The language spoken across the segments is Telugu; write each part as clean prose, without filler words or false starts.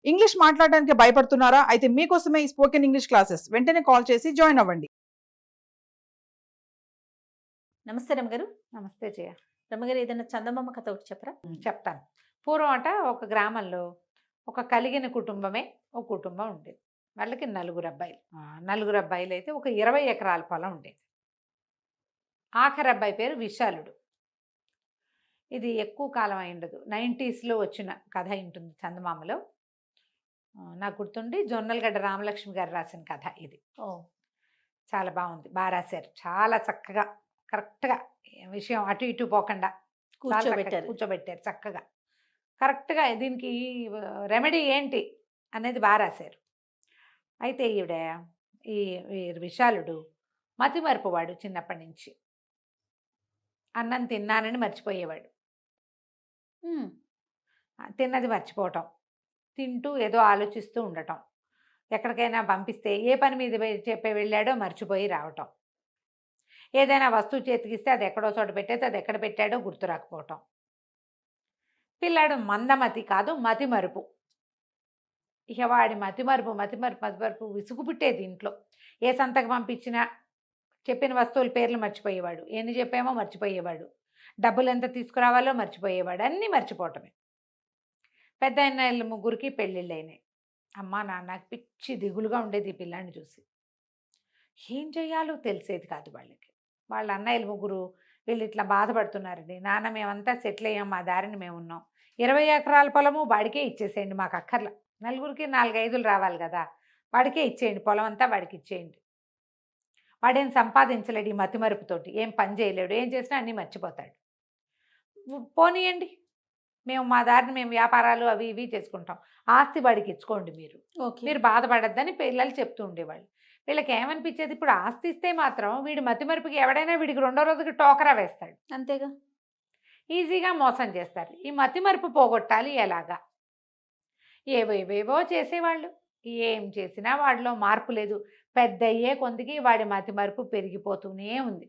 ఇంగ్లీష్ మాట్లాడడానికి భయపడుతున్నారా? అయితే మీకోసమే ఈ స్పోకెన్ ఇంగ్లీష్ క్లాసెస్. వెంటనే కాల్ చేసి జాయిన్ అవ్వండి. నమస్తే రమ్మగారు. నమస్తే జయ. రమ్మగారు, ఏదైనా చందమామ కథ ఒకటి చెప్పరా? చెప్తాను. పూర్వం ఒక గ్రామంలో ఒక కలిగిన కుటుంబమే ఒక కుటుంబం ఉండేది. వాళ్ళకి నలుగురు అబ్బాయిలు. నలుగురు అబ్బాయిలు అయితే ఒక 20 ఎకరాల పొలం ఉండేది. ఆఖరి అబ్బాయి పేరు విశాలుడు. ఇది ఎక్కువ కాలం అయి ఉండదు, 90స్లో వచ్చిన కథ ఉంటుంది చందమామలో. నాకు గుర్తుండి జొన్నలగడ్డ రామలక్ష్మి గారు రాసిన కథ ఇది. చాలా బాగుంది, బాగా రాశారు, చాలా చక్కగా కరెక్ట్గా విషయం అటు ఇటు పోకుండా కూర్చోబెట్టారు చక్కగా. కరెక్ట్గా దీనికి రెమెడీ ఏంటి అనేది బాగా రాశారు. అయితే ఈ విశాలుడు మతిమరుపువాడు. చిన్నప్పటి నుంచి అన్నం తిన్నానని మర్చిపోయేవాడు. తిన్నది మర్చిపోవటం, తింటూ ఏదో ఆలోచిస్తూ ఉండటం, ఎక్కడికైనా పంపిస్తే ఏ పని మీద చెప్పి వెళ్ళాడో మర్చిపోయి రావటం, ఏదైనా వస్తువు చేతికిస్తే అది ఎక్కడో చోట పెట్టేస్తే అది ఎక్కడ పెట్టాడో గుర్తు రాకపోవటం. పిల్లాడు మందమతి కాదు, మతిమరుపు. ఇక వాడి మతిమరుపు విసుగు పుట్టేది ఇంట్లో. ఏ సంతకు పంపించినా చెప్పిన వస్తువుల పేర్లు మర్చిపోయేవాడు, ఎన్ని చెప్పామో మర్చిపోయేవాడు, డబ్బులు ఎంత తీసుకురావాలో మర్చిపోయేవాడు, అన్నీ మర్చిపోవటమే. పెద్ద అన్నయ్యలు ముగ్గురికి పెళ్ళిళ్ళు అయినాయి. అమ్మ నాన్నకి పిచ్చి దిగులుగా ఉండేది ఈ పిల్లాడిని చూసి. ఏం చేయాలో తెలిసేది కాదు వాళ్ళకి. వాళ్ళ అన్నయ్యలు ముగ్గురు వీళ్ళు ఇట్లా బాధపడుతున్నారండి. నాన్న మేమంతా సెటిల్ అయ్యాం, మా దారిని మేము ఉన్నాం, 20 ఎకరాల పొలము వాడికే ఇచ్చేసేయండి, మాకు అక్కర్లా, నలుగురికి 4-5 రావాలి కదా, వాడికే ఇచ్చేయండి, పొలం అంతా వాడికి ఇచ్చేయండి. వాడేం సంపాదించలేడు ఈ మతిమరుపుతోటి, ఏం పని చేయలేడు, ఏం చేసినా అన్నీ మర్చిపోతాడు. పోనీయండి, మేము మా దారిని మేము వ్యాపారాలు అవి ఇవి చేసుకుంటాం, ఆస్తి వాడికి ఇచ్చుకోండి మీరు బాధపడద్దని పిల్లలు చెప్తూ ఉండేవాళ్ళు. వీళ్ళకి ఏమనిపించేది, ఇప్పుడు ఆస్తి ఇస్తే మాత్రం వీడి మతిమరుపుకి ఎవడైనా వీడికి 2వ రోజుకి టోకరా వేస్తాడు, అంతేగా, ఈజీగా మోసం చేస్తారు. ఈ మతిమరుపు పోగొట్టాలి ఎలాగా? ఏవేవేవో చేసేవాళ్ళు, ఏం చేసినా వాడిలో మార్పు లేదు. పెద్ద అయ్యే కొందికి వాడి మతిమరుపు పెరిగిపోతూనే ఉంది.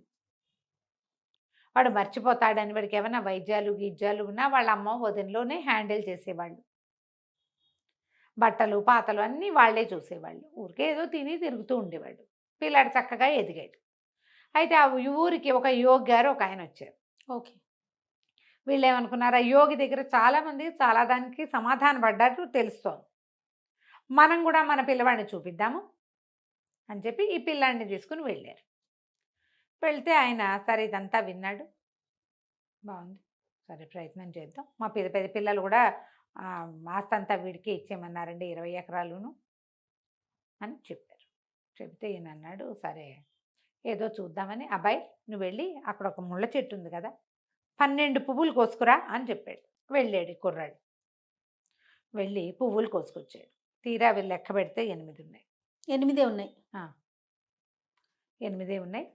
వాడు మర్చిపోతాడని వాడికి ఏమైనా వైద్యాలు గీజ్యాలు ఉన్నా వాళ్ళ అమ్మ వదినలోనే హ్యాండిల్ చేసేవాళ్ళు. బట్టలు పాతలు అన్నీ వాళ్ళే చూసేవాళ్ళు. ఊరికే ఏదో తిని తిరుగుతూ ఉండేవాడు. పిల్లాడు చక్కగా ఎదిగాడు. అయితే ఆ ఊరికి ఒక యోగి గారు ఒక ఆయన వచ్చారు. వీళ్ళు ఏమనుకున్నారు, ఆ యోగి దగ్గర చాలామంది చాలా దానికి సమాధానం పడ్డట్టు తెలుస్తోంది, మనం కూడా మన పిల్లవాడిని చూపిద్దాము అని చెప్పి ఈ పిల్లాడిని తీసుకుని వెళ్ళారు. వెళ్తే ఆయన సరే ఇదంతా విన్నాడు, బాగుంది, సరే ప్రయత్నం చేద్దాం, మా పెద్ద పిల్లలు కూడా ఆస్తి అంతా వీడికి ఇచ్చేయమన్నారండి, 20 ఎకరాలును అని చెప్పారు. చెప్తే ఈయన అన్నాడు, సరే ఏదో చూద్దామని, అబ్బాయి నువ్వు వెళ్ళి అక్కడ ఒక ముళ్ళ చెట్టు ఉంది కదా, 12 పువ్వులు కోసుకురా అని చెప్పాడు. వెళ్ళాడు కుర్రాడు, వెళ్ళి పువ్వులు కోసుకొచ్చాడు. తీరా వీళ్ళు లెక్క పెడితే 8 ఉన్నాయి. 8 ఉన్నాయి. 8 ఉన్నాయి.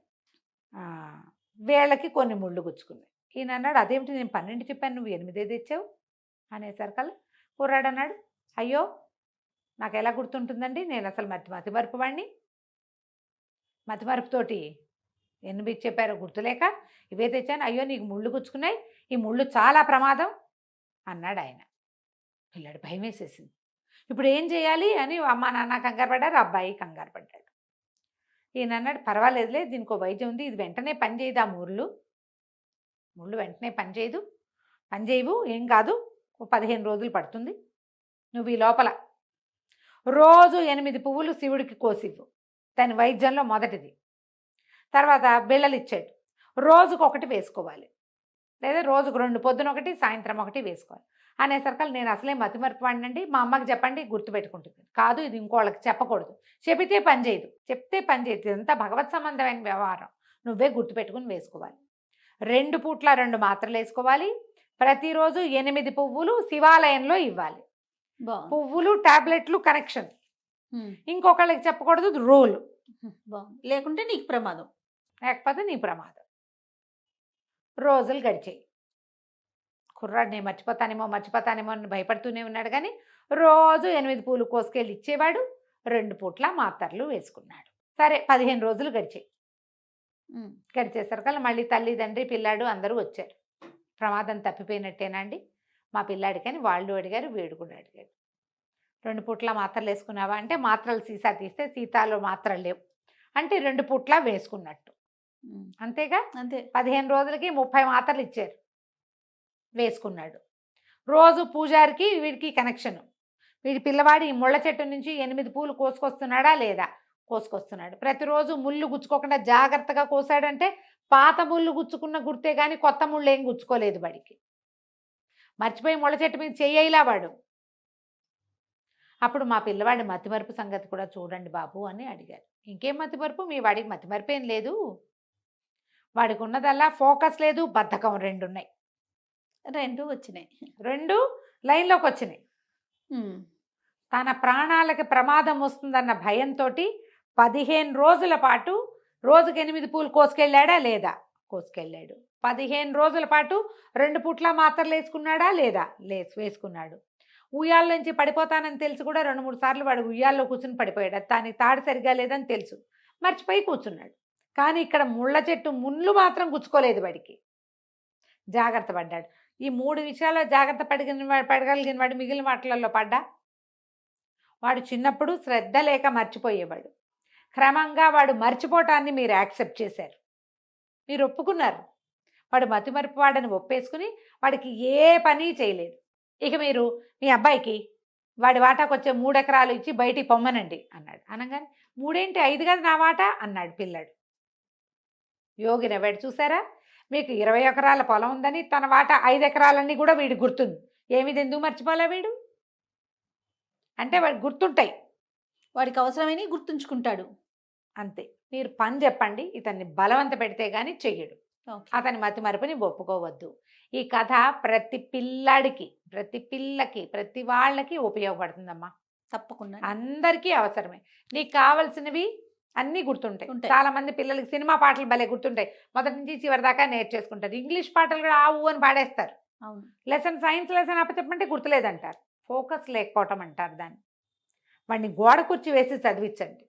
వీళ్ళకి కొన్ని ముళ్ళు గుచ్చుకున్నాయి. ఈయన అన్నాడు, అదేమిటి నేను 12 చెప్పాను, నువ్వు 8 తెచ్చావు అనేసరికల్లా కుర్రాడు అన్నాడు, అయ్యో నాకు ఎలా గుర్తుంటుందండి, నేను అసలు మతిమరుపు వాడిని, మతిమరుపుతోటి 8 చెప్పారో గుర్తులేక ఇవే తెచ్చాను, అయ్యో నీకు ముళ్ళు గుచ్చుకున్నాయి, ఈ ముళ్ళు చాలా ప్రమాదం అన్నాడు ఆయన. పిల్లాడు భయం వేసేసింది. ఇప్పుడు ఏం చేయాలి అని అమ్మ నాన్న కంగారు పడ్డారు, అబ్బాయి కంగారు పడ్డాడు. ఈయన అన్నాడు, పర్వాలేదులే, దీనికి ఒక వైద్యం ఉంది, ఇది వెంటనే పని చేయదు, ఆ ముళ్ళు వెంటనే పని చేయవు, ఏం కాదు, 15 రోజులు పడుతుంది, నువ్వు ఈ లోపల రోజు 8 పువ్వులు శివుడికి కోసివ్వు, దాని వైద్యంలో మొదటిది. తర్వాత బిళ్ళలు ఇచ్చాడు, రోజుకు 1 వేసుకోవాలి, లేదా రోజుకు 2, పొద్దున 1 సాయంత్రం 1 వేసుకోవాలి అనేసరికల్ నేను అసలే మతిమరుపు వాడినండి, మా అమ్మకి చెప్పండి గుర్తుపెట్టుకుంటుంది, కాదు ఇది ఇంకోళ్ళకి చెప్పకూడదు, చెబితే పని చేయదు, చెప్తే పని చేయదు, ఇదంతా భగవత్ సంబంధమైన వ్యవహారం, నువ్వే గుర్తుపెట్టుకుని వేసుకోవాలి, 2 పూట్ల 2 మాత్రలు వేసుకోవాలి, ప్రతిరోజు 8 పువ్వులు శివాలయంలో ఇవ్వాలి, పువ్వులు టాబ్లెట్లు కనెక్షన్, ఇంకొకళ్ళకి చెప్పకూడదు రూల్, లేకుంటే నీకు ప్రమాదం, లేకపోతే నీ ప్రమాదం. రోజులు గడిచాయి. కుర్రాడు నేను మర్చిపోతానేమో అని భయపడుతూనే ఉన్నాడు, కానీ రోజు 8 పూలు కోసుకెళ్ళి ఇచ్చేవాడు, 2 పూట్ల మాత్రలు వేసుకున్నాడు. సరే 15 రోజులు గడిచాయి. గడిచేసరికల్లా మళ్ళీ తల్లిదండ్రి పిల్లాడు అందరూ వచ్చారు. ప్రమాదం తప్పిపోయినట్టేనండి మా పిల్లాడికని వాళ్ళు అడిగారు, వీడు కూడా అడిగాడు. 2 పూట్ల మాత్రలు వేసుకున్నావా అంటే మాత్రలు సీసా తీస్తే సీసాలో మాత్రలు లేవు అంటే 2 పూట్ల వేసుకున్నట్టు. అంతేగా? అంతే. 15 రోజులకి 30 మాత్రలు ఇచ్చారు, వేసుకున్నాడు. రోజు పూజారికి వీడికి కనెక్షన్. వీడి పిల్లవాడు ఈ ముళ్ళ చెట్టు నుంచి 8 పూలు కోసుకొస్తున్నాడా లేదా? కోసుకొస్తున్నాడు. ప్రతిరోజు ముళ్ళు గుచ్చుకోకుండా జాగ్రత్తగా కోసాడంటే పాత ముళ్ళు గుచ్చుకున్న గుర్తే కానీ కొత్త ముళ్ళు ఏం గుచ్చుకోలేదు వాడికి. మర్చిపోయి ముళ్ళ చెట్టు మీద చెయ్యలా వాడు. అప్పుడు మా పిల్లవాడి మతిమరుపు సంగతి కూడా చూడండి బాబు అని అడిగారు. ఇంకేం మతిమరుపు? మీ వాడికి మతిమరుపు ఏం లేదు, వాడికి ఉన్నదల్లా ఫోకస్ లేదు, బద్ధకం 2 ఉన్నాయి. 2 వచ్చినాయి. 2 లైన్లోకి వచ్చినాయి. తన ప్రాణాలకి ప్రమాదం వస్తుందన్న భయంతో 15 రోజుల పాటు రోజుకి 8 పూలు కోసుకెళ్ళాడా లేదా? కోసుకెళ్ళాడు. 15 రోజుల పాటు 2 పూట్ల మాత్రలు వేసుకున్నాడా లేదా? వేసుకున్నాడు. ఉయ్యాల నుంచి పడిపోతానని తెలిసి కూడా 2-3 సార్లు వాడు ఉయ్యాల్లో కూర్చుని పడిపోయాడు. దాని తాడు సరిగా లేదని తెలుసు, మర్చిపోయి కూర్చున్నాడు. కానీ ఇక్కడ ముళ్ళ చెట్టు ముళ్ళు మాత్రం గుచ్చుకోలేదు వాడికి. జాగ్రత్త పడ్డాడు. ఈ 3 విషయాల్లో జాగ్రత్త పడగలిగిన వాడు మిగిలిన వాటిలలో పడ్డా? వాడు చిన్నప్పుడు శ్రద్ధ లేక మర్చిపోయేవాడు. క్రమంగా వాడు మర్చిపోవటాన్ని మీరు యాక్సెప్ట్ చేశారు, మీరు ఒప్పుకున్నారు. వాడు మతిమరుపు వాడని ఒప్పేసుకుని వాడికి ఏ పని చేయలేదు. ఇక మీరు మీ అబ్బాయికి వాడి వాటాకు వచ్చే 3 ఎకరాలు ఇచ్చి బయటికి పొమ్మనండి అన్నాడు. అనగానే 3 ఏంటి 5 కదా నా వాటా అన్నాడు పిల్లాడు. యోగి నవ్వాడు. చూసారా, మీకు 20 ఎకరాల పొలం ఉందని తన వాటా 5 ఎకరాలన్నీ కూడా వీడి గుర్తుంది. ఏమిది ఎందుకు మర్చిపోలే వీడు అంటే వాడు గుర్తుంటాయి, వాడికి అవసరమైన గుర్తుంచుకుంటాడు అంతే. మీరు పని చెప్పండి, ఇతన్ని బలవంత పెడితే కానీ చెయ్యడు. అతని మతిమరుపుని ఒప్పుకోవద్దు. ఈ కథ ప్రతి పిల్లాడికి, ప్రతి పిల్లకి, ప్రతి వాళ్ళకి ఉపయోగపడుతుందమ్మా. తప్పకుండా అందరికీ అవసరమే. నీకు కావాల్సినవి అన్నీ గుర్తుంటాయి. చాలా మంది పిల్లలకి సినిమా పాటలు భలే గుర్తుంటాయి, మొదటి నుంచి చివరి దాకా నేర్చేసుకుంటారు. ఇంగ్లీష్ పాటలు కూడా ఆ ఊ అని పాడేస్తారు. లెసన్ సైన్స్ లెసన్ అప్పచెప్పమంటే గుర్తులేదంటారు. ఫోకస్ లేకపోవటం అంటారు దాన్ని. వాడిని గోడ కుర్చీ వేసి చదివించండి,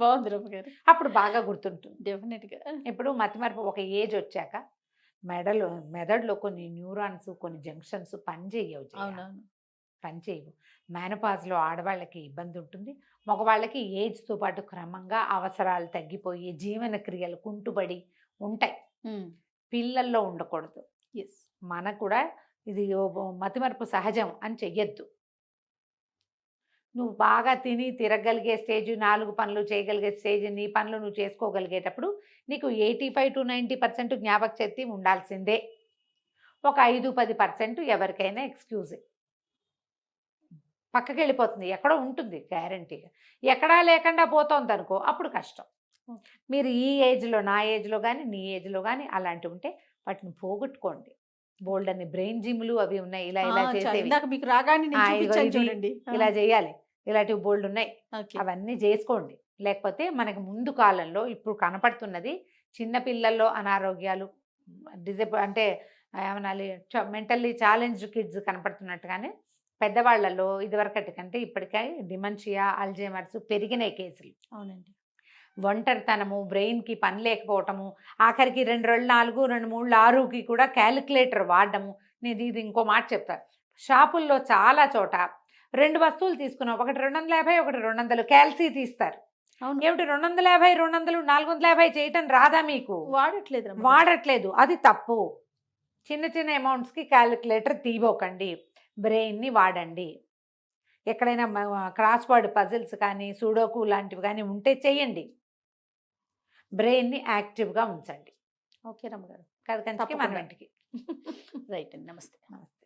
బాగుంది రమ్మ గారు, అప్పుడు బాగా గుర్తుంటుంది డెఫినెట్గా. ఇప్పుడు మతిమరుపు ఒక ఏజ్ వచ్చాక మెదడులో కొన్ని న్యూరాన్స్, కొన్ని జంక్షన్స్ పనిచేయవు. అవునవును, పనిచేయవు. మేనపాజ్లో ఆడవాళ్ళకి ఇబ్బంది ఉంటుంది, మగవాళ్ళకి ఏజ్తో పాటు క్రమంగా అవసరాలు తగ్గిపోయి జీవన క్రియలు కుంటుబడి ఉంటాయి. పిల్లల్లో ఉండకూడదు. మనకు కూడా ఇది మతిమరుపు సహజం అని చెయ్యొద్దు. నువ్వు బాగా తిని తిరగలిగే స్టేజ్, 4 పనులు చేయగలిగే స్టేజ్, నీ పనులు నువ్వు చేసుకోగలిగేటప్పుడు నీకు 85 to 90% జ్ఞాపక శక్తి ఉండాల్సిందే. ఒక 5-10% ఎవరికైనా ఎక్స్క్యూజే, పక్కకి వెళ్ళిపోతుంది, ఎక్కడో ఉంటుంది గ్యారంటీగా. ఎక్కడా లేకుండా పోతుంది అనుకో, అప్పుడు కష్టం. మీరు ఈ ఏజ్లో, నా ఏజ్లో కానీ నీ ఏజ్లో కానీ అలాంటివి ఉంటే వాటిని పోగొట్టుకోండి. బోల్డ్ అని బ్రెయిన్ జిమ్లు అవి ఉన్నాయి, ఇలా ఇలా చేసేవి. మీకు రాగానే చూడండి, ఇలా చేయాలి, ఇలాంటివి బోల్డ్ ఉన్నాయి, అవన్నీ చేసుకోండి. లేకపోతే మనకి ముందు కాలంలో ఇప్పుడు కనపడుతున్నది చిన్నపిల్లల్లో అనారోగ్యాలు, అంటే ఏమనాలి, మెంటల్లీ ఛాలెంజ్డ్ కిడ్స్ కనపడుతున్నట్టుగానే పెద్దవాళ్లలో ఇదివరకటి కంటే ఇప్పటికే డిమెన్షియా, అల్జైమర్స్ పెరిగినాయి కేసులు. అవునండి. ఒంటరితనము, బ్రెయిన్కి పని లేకపోవటము, ఆఖరికి 2 రెళ్ళు 4, 2 3 6కి కూడా క్యాలిక్యులేటర్ వాడడము. నేను ఇది ఇంకో మాట చెప్తాను. షాపుల్లో చాలా చోట 2 వస్తువులు తీసుకున్నాం, ఒకటి 250, ఒకటి 200, క్యాల్సీ తీస్తారు. ఏమిటి 250, 200, 450 చేయటం రాదా మీకు? వాడట్లేదు, అది తప్పు. చిన్న చిన్న అమౌంట్స్కి క్యాలిక్యులేటర్ తీయబోకండి, బ్రెయిన్ని వాడండి. ఎక్కడైనా క్రాస్ వర్డ్ పజిల్స్ కానీ సూడోకు లాంటివి కానీ ఉంటే చెయ్యండి, బ్రెయిన్ని యాక్టివ్గా ఉంచండి. ఓకే రమ్మ గారు, కథ కంచికి మన ఇంటికి. రైట్ అండి, నమస్తే. నమస్తే.